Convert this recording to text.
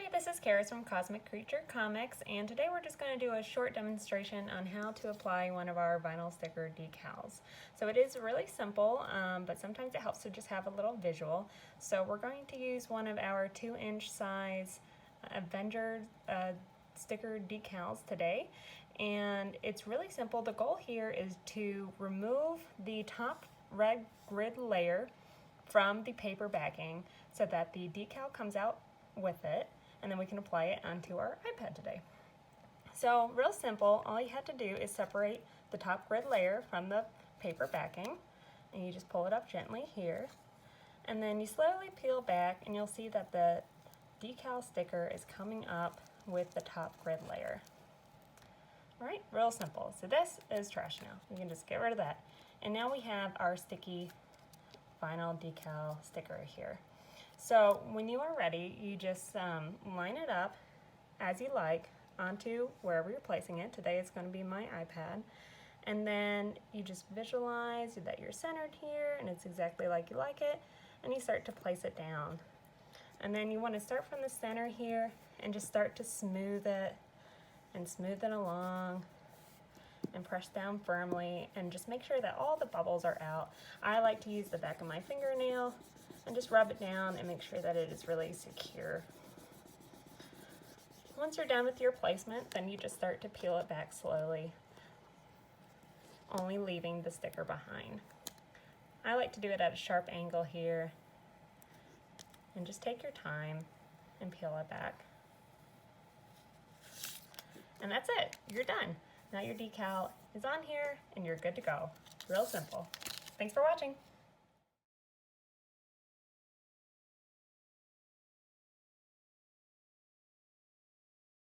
Hi, this is Karis from Cosmic Creature Comics, and today we're just going to do a short demonstration on how to apply one of our vinyl sticker decals. So it is really simple, but sometimes it helps to just have a little visual. So we're going to use one of our 2-inch size Avenger sticker decals today, and it's really simple. The goal here is to remove the top red grid layer from the paper backing so that the decal comes out with it, and then we can apply it onto our iPad today. So real simple, all you have to do is separate the top grid layer from the paper backing, and you just pull it up gently here, and then you slowly peel back and you'll see that the decal sticker is coming up with the top grid layer. All right, real simple. So this is trash now. We can just get rid of that. And now we have our sticky vinyl decal sticker here. So when you are ready, you just line it up as you like onto wherever you're placing it. Today it's going to be my iPad. And then you just visualize that you're centered here and it's exactly like you like it, and you start to place it down. And then you want to start from the center here and just start to smooth it along and press down firmly and just make sure that all the bubbles are out. I like to use the back of my fingernail and just rub it down and make sure that it is really secure. Once you're done with your placement, then you just start to peel it back slowly, only leaving the sticker behind. I like to do it at a sharp angle here, and just take your time and peel it back. And that's it, you're done. Now your decal is on here and you're good to go. Real simple. Thanks for watching.